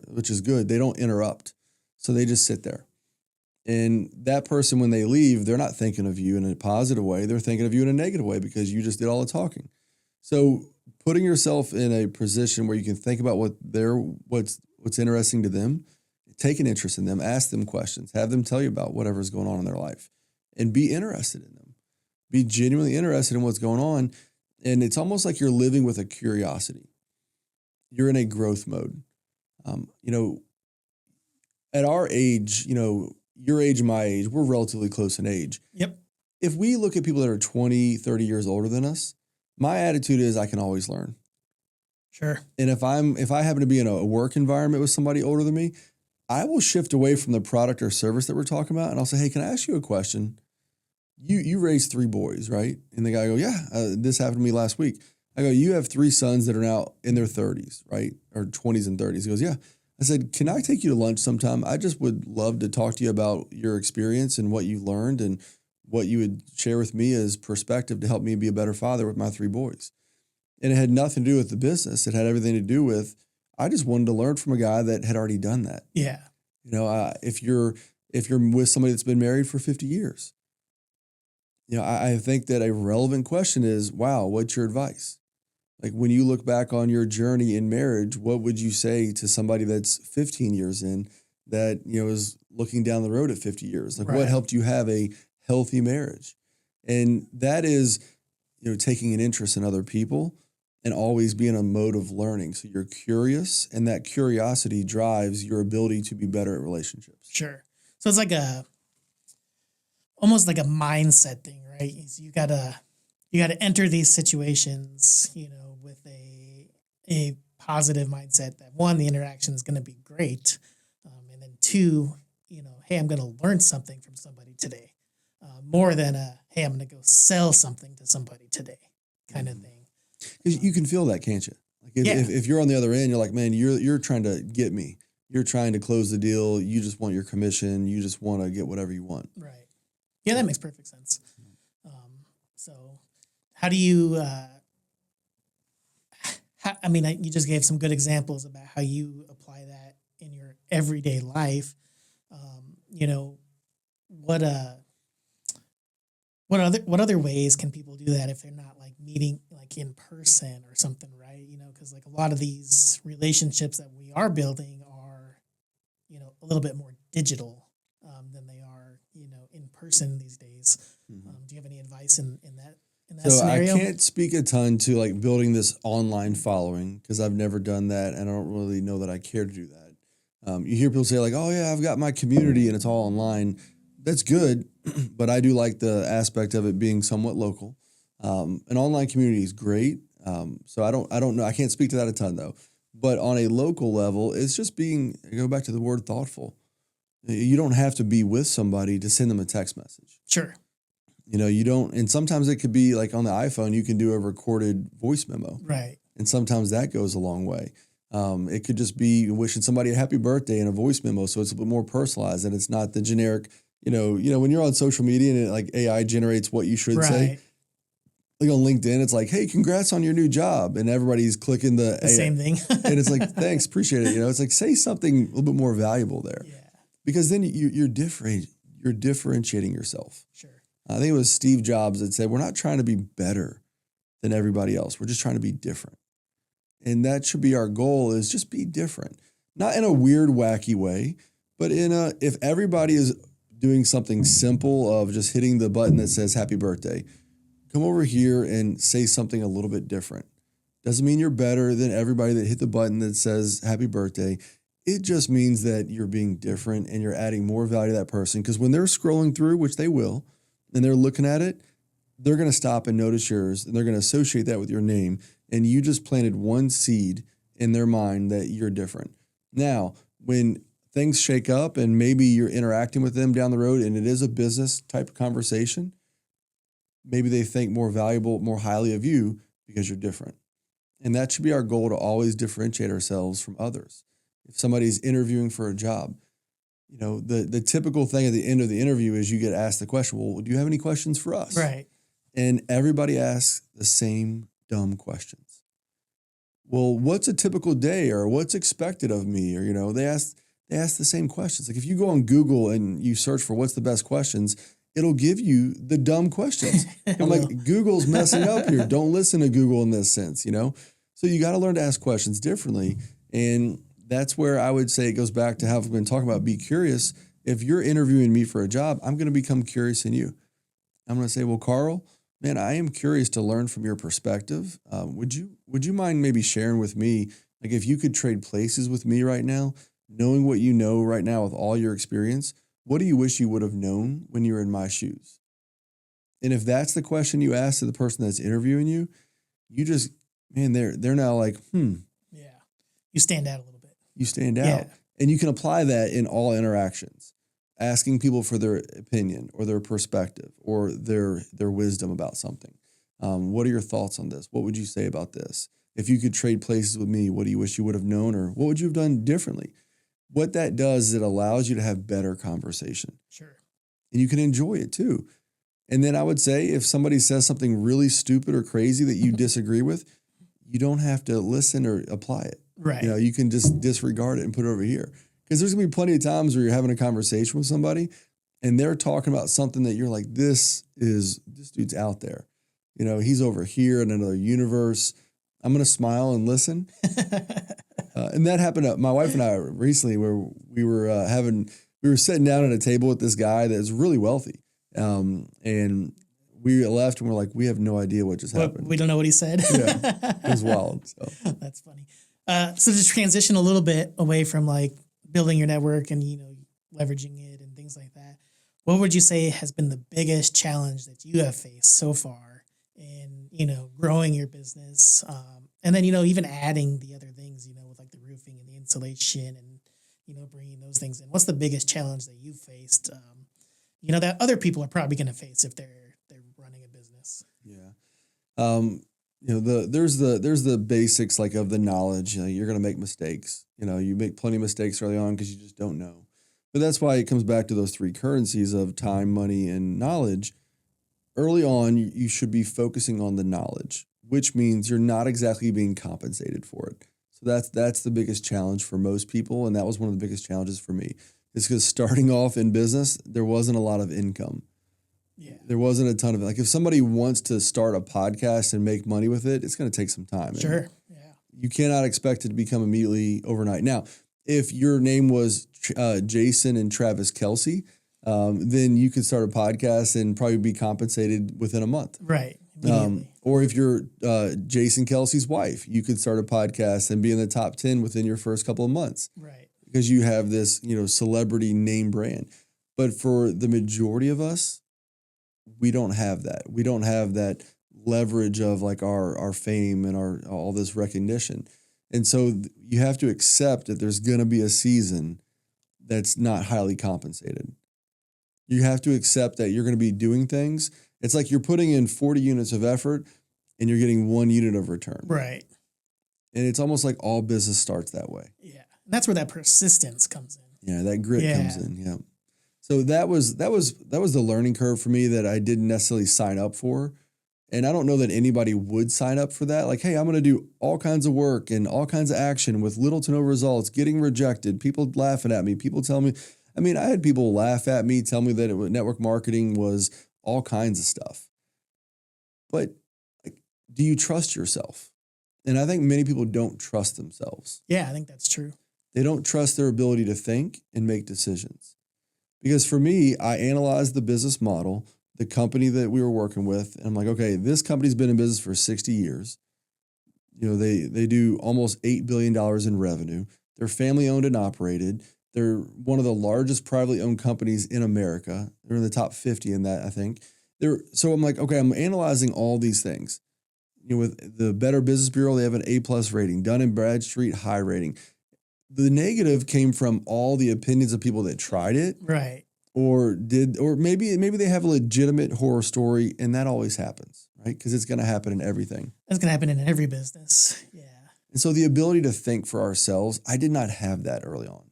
S2: which is good. They don't interrupt. So they just sit there. And that person, when they leave, they're not thinking of you in a positive way. They're thinking of you in a negative way, because you just did all the talking. So putting yourself in a position where you can think about what's interesting to them, take an interest in them, ask them questions, have them tell you about whatever's going on in their life, and be interested in them. Be genuinely interested in what's going on. And it's almost like you're living with a curiosity. You're in a growth mode. At our age, your age and my age, we're relatively close in age.
S1: Yep.
S2: If we look at people that are 20, 30 years older than us, my attitude is I can always learn.
S1: Sure.
S2: And if I happen to be in a work environment with somebody older than me, I will shift away from the product or service that we're talking about, and I'll say, hey, can I ask you a question? You raised 3 boys, right? And the guy go, yeah, this happened to me last week. I go, you have 3 sons that are now in their 30s, right? Or 20s and 30s. He goes, yeah. I said, can I take you to lunch sometime? I just would love to talk to you about your experience and what you learned and what you would share with me as perspective to help me be a better father with my 3 boys. And it had nothing to do with the business. It had everything to do with, I just wanted to learn from a guy that had already done that.
S1: Yeah.
S2: If you're with somebody that's been married for 50 years, I think that a relevant question is, wow, what's your advice? Like, when you look back on your journey in marriage, what would you say to somebody that's 15 years in that, is looking down the road at 50 years? Like, what helped you have a healthy marriage? And that is, taking an interest in other people and always be in a mode of learning. So you're curious, and that curiosity drives your ability to be better at relationships.
S1: Sure. So it's like almost like a mindset thing, right? So you gotta enter these situations, with a positive mindset that, 1, the interaction is going to be great. And then 2, hey, I'm going to learn something from somebody today, more than hey, I'm going to go sell something to somebody today kind of thing.
S2: Because you can feel that, can't you? Like if you're on the other end, you're like, man, you're trying to get me. You're trying to close the deal. You just want your commission. You just want to get whatever you want.
S1: Right. Yeah, that makes perfect sense. So how do you, you just gave some good examples about how you apply that in your everyday life. You know, what what other ways can people do that if they're not like meeting like in person or something, right? You know, because like a lot of these relationships that we are building are, you know, a little bit more digital than they are, you know, in person these days. Do you have any advice in that
S2: So
S1: scenario?
S2: I can't speak a ton to like building this online following because I've never done that, and I don't really know that I care to do that. You hear people say like, "Oh yeah, I've got my community and it's all online." That's good, but I do like the aspect of it being somewhat local. An online community is great, so I don't know. I can't speak to that a ton though. But on a local level, it's just being go back to the word thoughtful. You don't have to be with somebody to send them a text message.
S1: Sure.
S2: You know, you don't, and sometimes it could be like on the iPhone, you can do a recorded voice memo.
S1: Right.
S2: And sometimes that goes a long way. It could just be wishing somebody a happy birthday in a voice memo. So it's a bit more personalized and it's not the generic, when you're on social media and like AI generates what you should say,
S1: Right.
S2: like on LinkedIn, it's like, hey, congrats on your new job. And everybody's clicking the AI.
S1: Same thing.
S2: And it's like, thanks, appreciate it. It's like, say something a little bit more valuable there.
S1: Yeah.
S2: Because then you're different. You're differentiating yourself.
S1: Sure.
S2: I think it was Steve Jobs that said, we're not trying to be better than everybody else. We're just trying to be different. And that should be our goal, is just be different. Not in a weird, wacky way, but if everybody is doing something simple of just hitting the button that says happy birthday, come over here and say something a little bit different. Doesn't mean you're better than everybody that hit the button that says happy birthday. It just means that you're being different and you're adding more value to that person. Because when they're scrolling through, which they will, and they're looking at it, they're going to stop and notice yours, and they're going to associate that with your name. And you just planted one seed in their mind that you're different. Now, when things shake up and maybe you're interacting with them down the road and it is a business type of conversation, maybe they think more valuable, more highly of you because you're different. And that should be our goal, to always differentiate ourselves from others. If somebody's interviewing for a job, the typical thing at the end of the interview is you get asked the question, well, do you have any questions for us?
S1: Right.
S2: And everybody asks the same dumb questions. Well, what's a typical day, or what's expected of me? Or, they ask the same questions. Like if you go on Google and you search for what's the best questions, it'll give you the dumb questions. I'm like, Google's messing up here. Don't listen to Google in this sense, So you got to learn to ask questions differently. And that's where I would say it goes back to how I've been talking about be curious. If you're interviewing me for a job, I'm going to become curious in you. I'm going to say, well, Carl, man, I am curious to learn from your perspective. Would you mind maybe sharing with me, like if you could trade places with me right now, knowing what you know right now with all your experience, what do you wish you would have known when you were in my shoes? And if that's the question you ask to the person that's interviewing you, you just, man, they're now like,
S1: Yeah. You stand out a little bit.
S2: You stand out.
S1: Yeah.
S2: And you can apply that in all interactions, asking people for their opinion or their perspective or their wisdom about something. What are your thoughts on this? What would you say about this? If you could trade places with me, what do you wish you would have known, or what would you have done differently? What that does is it allows you to have better conversation.
S1: Sure.
S2: And you can enjoy it too. And then I would say if somebody says something really stupid or crazy that you disagree with, you don't have to listen or apply it.
S1: Right.
S2: You can just disregard it and put it over here. Because there's going to be plenty of times where you're having a conversation with somebody and they're talking about something that you're like, this dude's out there. He's over here in another universe. I'm going to smile and listen. And that happened to my wife and I recently, where we were sitting down at a table with this guy that's really wealthy. And we left and we're like, we have no idea what just happened.
S1: We don't know what he said.
S2: Yeah, it was wild. So.
S1: That's funny. So to transition a little bit away from like building your network and, leveraging it and things like that, what would you say has been the biggest challenge that you have faced so far in, growing your business? And then, even adding the other things, with like the roofing and the insulation and, bringing those things in. What's the biggest challenge that you faced, that other people are probably going to face if they're running a business?
S2: Yeah. There's the basics like of the knowledge. You're going to make mistakes. You make plenty of mistakes early on because you just don't know. But that's why it comes back to those three currencies of time, money, and knowledge. Early on, you should be focusing on the knowledge, which means you're not exactly being compensated for it. So that's the biggest challenge for most people, and that was one of the biggest challenges for me. It's because starting off in business, there wasn't a lot of income.
S1: Yeah.
S2: There wasn't a ton of it. Like if somebody wants to start a podcast and make money with it, it's going to take some time.
S1: Sure. Yeah.
S2: You cannot expect it to become immediately overnight. Now, if your name was Jason and Travis Kelsey, then you could start a podcast and probably be compensated within a month.
S1: Right.
S2: Or if you're Jason Kelsey's wife, you could start a podcast and be in the top 10 within your first couple of months.
S1: Right.
S2: Because you have this, celebrity name brand. But for the majority of us, we don't have that. We don't have that leverage of like our fame and all this recognition. And so you have to accept that there's going to be a season that's not highly compensated. You have to accept that you're going to be doing things. It's like you're putting in 40 units of effort and you're getting 1 unit of return.
S1: Right.
S2: And it's almost like all business starts that way.
S1: Yeah. And that's where that persistence comes in.
S2: Yeah, that grit comes in. Yeah. So that was the learning curve for me that I didn't necessarily sign up for. And I don't know that anybody would sign up for that. Like, hey, I'm going to do all kinds of work and all kinds of action with little to no results, getting rejected, people laughing at me, people telling me. I mean, I had people laugh at me, tell me that network marketing was all kinds of stuff. But like, do you trust yourself? And I think many people don't trust themselves.
S1: Yeah, I think that's true.
S2: They don't trust their ability to think and make decisions. Because for me, I analyzed the business model, the company that we were working with, and I'm like, okay, this company's been in business for 60 years. They do almost $8 billion in revenue. They're family owned and operated. They're one of the largest privately owned companies in America. They're in the top 50 in that, I think. So I'm like, okay, I'm analyzing all these things. With the Better Business Bureau, they have an A+ rating. Dun & Bradstreet, high rating. The negative came from all the opinions of people that tried it.
S1: Right.
S2: Or maybe they have a legitimate horror story, and that always happens, right? Because it's going to happen in everything.
S1: That's going to happen in every business. Yeah.
S2: And so the ability to think for ourselves, I did not have that early on.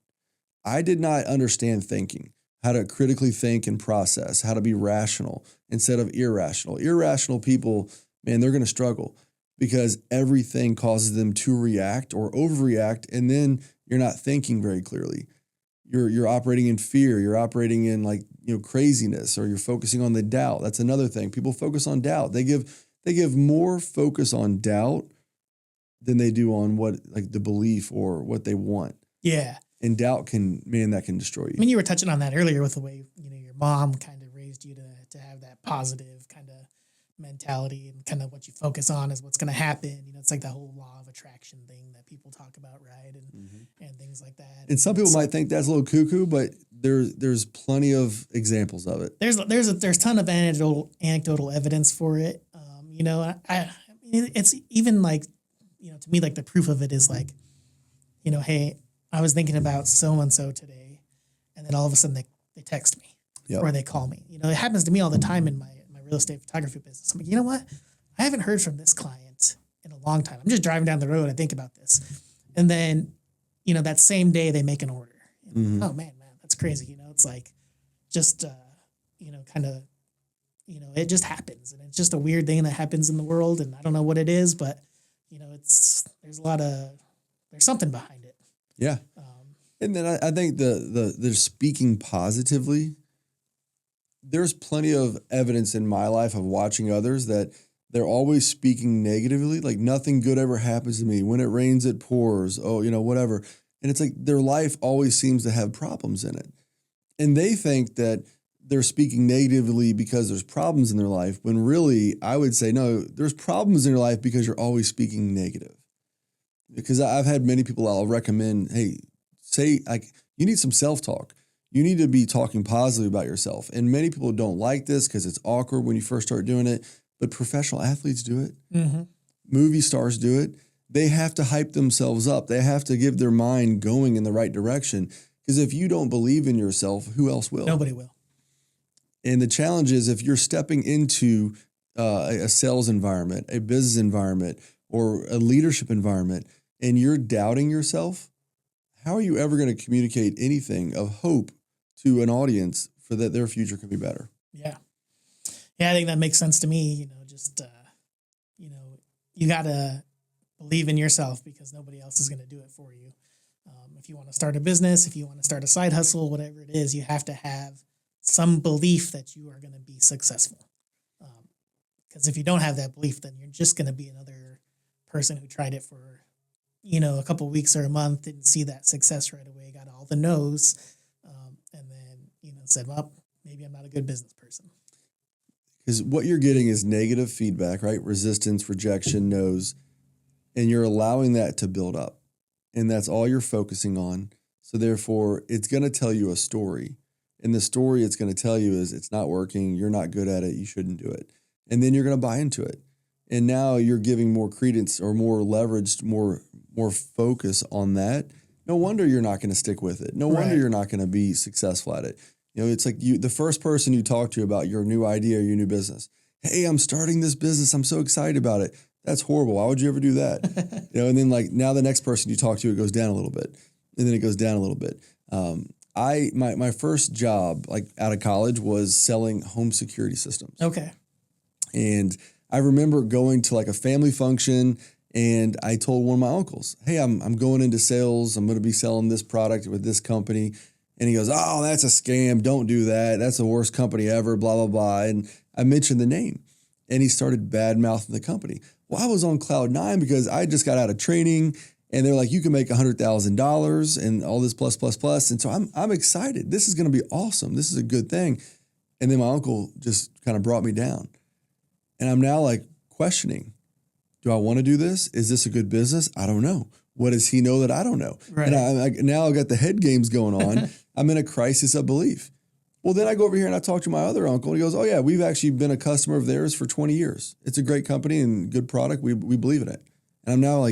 S2: I did not understand thinking, how to critically think and process, how to be rational instead of irrational. Irrational people, man, they're going to struggle because everything causes them to react or overreact, and then you're not thinking very clearly. You're operating in fear. You're operating in craziness, or you're focusing on the doubt. That's another thing. People focus on doubt. They give more focus on doubt than they do on the belief or what they want.
S1: Yeah.
S2: And doubt can destroy you.
S1: I mean, you were touching on that earlier with the way, your mom kind of raised you to have that positive kind of mentality, and kind of what you focus on is what's going to happen. It's like the whole law of attraction thing that people talk about, right? And things like that.
S2: And some people might think that's a little cuckoo, but there's plenty of examples of it.
S1: There's a ton of anecdotal evidence for it. It's even like, to me, like the proof of it is like, hey, I was thinking about so-and-so today, and then all of a sudden they text me. Yep. Or they call me. It happens to me all the time in my real estate photography business. I'm like, you know what? I haven't heard from this client in a long time. I'm just driving down the road. I think about this. And then, that same day they make an order.
S2: Mm-hmm.
S1: Oh man, that's crazy. It's like just, kind of, it just happens. And it's just a weird thing that happens in the world. And I don't know what it is, but, there's something behind it.
S2: Yeah. And then I think the speaking positively, there's plenty of evidence in my life of watching others that they're always speaking negatively, like nothing good ever happens to me. When it rains, it pours. Oh, whatever. And it's like their life always seems to have problems in it. And they think that they're speaking negatively because there's problems in their life, when really I would say, no, there's problems in your life because you're always speaking negative. Because I've had many people I'll recommend, hey, say like you need some self-talk. You need to be talking positively about yourself. And many people don't like this because it's awkward when you first start doing it. But professional athletes do it.
S1: Mm-hmm.
S2: Movie stars do it. They have to hype themselves up. They have to give their mind going in the right direction. Because if you don't believe in yourself, who else will?
S1: Nobody will.
S2: And the challenge is if you're stepping into a sales environment, a business environment, or a leadership environment, and you're doubting yourself, how are you ever going to communicate anything of hope to an audience for that their future can be better.
S1: Yeah. Yeah, I think that makes sense to me. You got to believe in yourself because nobody else is going to do it for you. If you want to start a business, if you want to start a side hustle, whatever it is, you have to have some belief that you are going to be successful. Because if you don't have that belief, then you're just going to be another person who tried it for, a couple of weeks or a month, didn't see that success right away, got all the no's, and then, said, well, maybe I'm not a good business person.
S2: Because what you're getting is negative feedback, right? Resistance, rejection, no's, and you're allowing that to build up. And that's all you're focusing on. So therefore, it's going to tell you a story. And the story it's going to tell you is it's not working, you're not good at it, you shouldn't do it. And then you're going to buy into it. And now you're giving more credence or more leverage, more focus on that. No wonder you're not going to stick with it. No wonder you're not going to be successful at it. It's like the first person you talk to about your new idea or your new business. Hey, I'm starting this business. I'm so excited about it. That's horrible. Why would you ever do that? And then now the next person you talk to, it goes down a little bit. And then it goes down a little bit. My first job out of college was selling home security systems.
S1: Okay.
S2: And I remember going to a family function and I told one of my uncles, hey, I'm going into sales. I'm going to be selling this product with this company. And he goes, oh, that's a scam. Don't do that. That's the worst company ever, blah, blah, blah. And I mentioned the name and he started bad-mouthing the company. Well, I was on cloud nine because I just got out of training and they're like, you can make $100,000 and all this plus, plus, plus. And so I'm excited. This is going to be awesome. This is a good thing. And then my uncle just kind of brought me down. And I'm now questioning, do I want to do this? Is this a good business? I don't know. What does he know that I don't know? Right. And now I've got the head games going on. I'm in a crisis of belief. Well, then I go over here and I talk to my other uncle and he goes, oh yeah, we've actually been a customer of theirs for 20 years. It's a great company and good product. We believe in it. And I'm now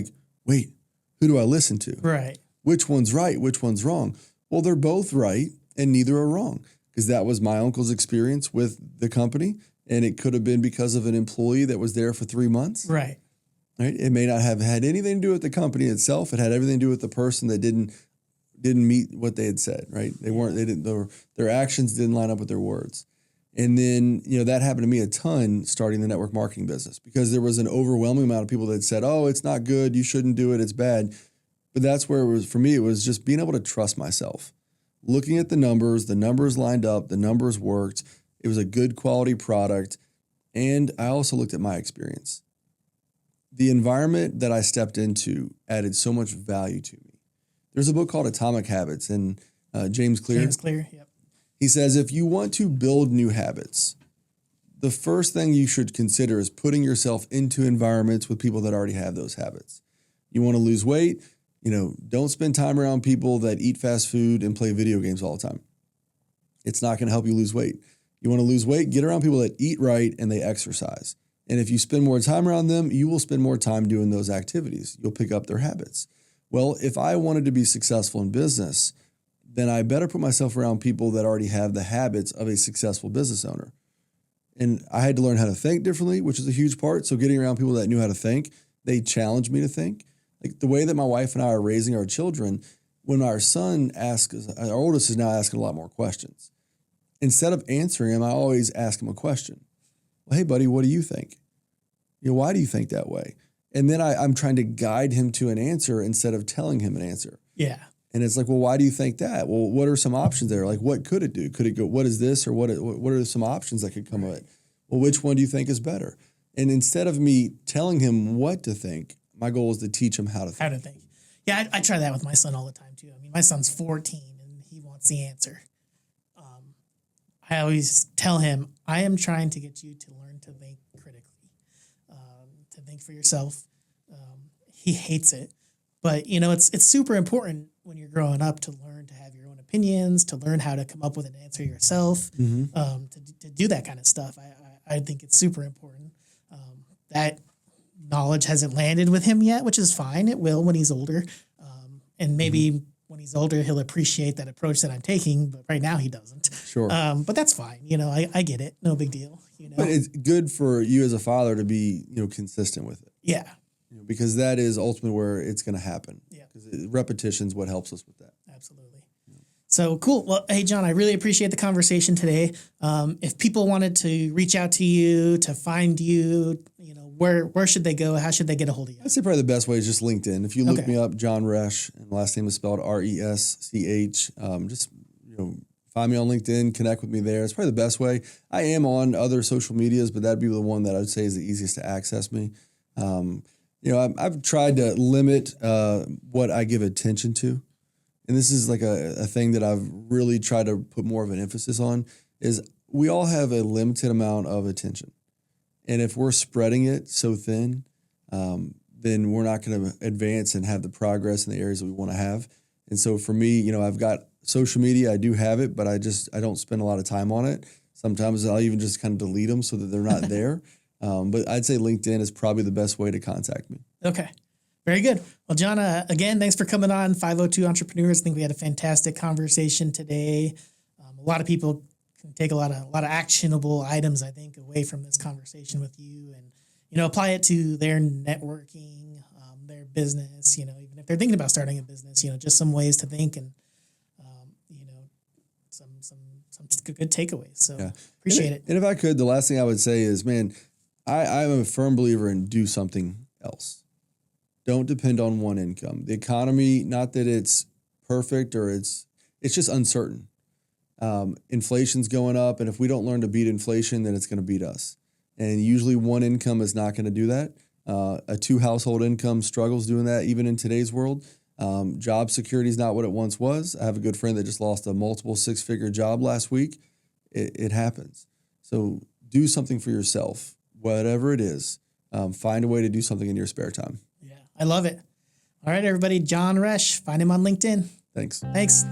S2: wait, who do I listen to?
S1: Right.
S2: Which one's right? Which one's wrong? Well, they're both right and neither are wrong because that was my uncle's experience with the company. And it could have been because of an employee that was there for 3 months.
S1: Right.
S2: Right. It may not have had anything to do with the company itself. It had everything to do with the person that didn't meet what they had said. Right. Their actions didn't line up with their words. And then, that happened to me a ton starting the network marketing business because there was an overwhelming amount of people that said, oh, it's not good. You shouldn't do it. It's bad. But that's where it was for me. It was just being able to trust myself, looking at the numbers lined up, the numbers worked. It was a good quality product. And I also looked at my experience. The environment that I stepped into added so much value to me. There's a book called Atomic Habits and James Clear.
S1: Yep.
S2: He says, if you want to build new habits, the first thing you should consider is putting yourself into environments with people that already have those habits. You want to lose weight, don't spend time around people that eat fast food and play video games all the time. It's not going to help you lose weight. You want to lose weight, get around people that eat right and they exercise. And if you spend more time around them, you will spend more time doing those activities. You'll pick up their habits. Well, if I wanted to be successful in business, then I better put myself around people that already have the habits of a successful business owner. And I had to learn how to think differently, which is a huge part. So getting around people that knew how to think, they challenged me to think. The way that my wife and I are raising our children, when our son asks, our oldest is now asking a lot more questions. Instead of answering him, I always ask him a question. Well, hey, buddy, what do you think? Why do you think that way? And then I'm trying to guide him to an answer instead of telling him an answer.
S1: Yeah.
S2: And it's well, why do you think that? Well, what are some options there? What could it do? Could it go, what is this? Or what are some options that could come of it? Well, which one do you think is better? And instead of me telling him what to think, my goal is to teach him how to think.
S1: Yeah, I try that with my son all the time, too. I mean, my son's 14 and he wants the answer. I always tell him, I am trying to get you to learn to think critically, to think for yourself. He hates it. But, it's super important when you're growing up to learn to have your own opinions, to learn how to come up with an answer yourself, to do that kind of stuff. I think it's super important. That knowledge hasn't landed with him yet, which is fine. It will when he's older. And maybe when he's older, he'll appreciate that approach that I'm taking, but right now he doesn't.
S2: Sure.
S1: But that's fine. I get it. No big deal.
S2: But it's good for you as a father to be, consistent with it.
S1: Yeah.
S2: Because that is ultimately where it's going to happen.
S1: Yeah.
S2: Because repetition is what helps us with that.
S1: Absolutely. So cool. Well, hey, John, I really appreciate the conversation today. If people wanted to reach out to you, to find you, where should they go? How should they get a hold of you?
S2: I'd say probably the best way is just LinkedIn. If you look
S1: Okay.
S2: me up, John Resch, and the last name is spelled Resch, just find me on LinkedIn, connect with me there. It's probably the best way. I am on other social medias, but that'd be the one that I would say is the easiest to access me. I've tried to limit what I give attention to. And this is like a thing that I've really tried to put more of an emphasis on, is we all have a limited amount of attention. And if we're spreading it so thin, then we're not going to advance and have the progress in the areas that we want to have. And so for me, I've got social media, I do have it, but I don't spend a lot of time on it. Sometimes I'll even just kind of delete them so that they're not there. But I'd say LinkedIn is probably the best way to contact me.
S1: Okay. Very good. Well, John, again, thanks for coming on 502 Entrepreneurs. I think we had a fantastic conversation today. A lot of people can take a lot of actionable items, I think, away from this conversation with you, and apply it to their networking, their business. Even if they're thinking about starting a business, just some ways to think, and some good takeaways. So
S2: Yeah.
S1: appreciate it.
S2: And if I could, the last thing I would say is, man, I'm a firm believer in do something else. Don't depend on one income. The economy, not that it's perfect or it's just uncertain. Inflation's going up, and if we don't learn to beat inflation, then it's going to beat us. And usually one income is not going to do that. A 2-household income struggles doing that even in today's world. Job security is not what it once was. I have a good friend that just lost a multiple 6-figure job last week. It happens. So do something for yourself, whatever it is. Find a way to do something in your spare time.
S1: Yeah, I love it. All right, everybody. John Resch. Find him on LinkedIn.
S2: Thanks.
S1: Thanks.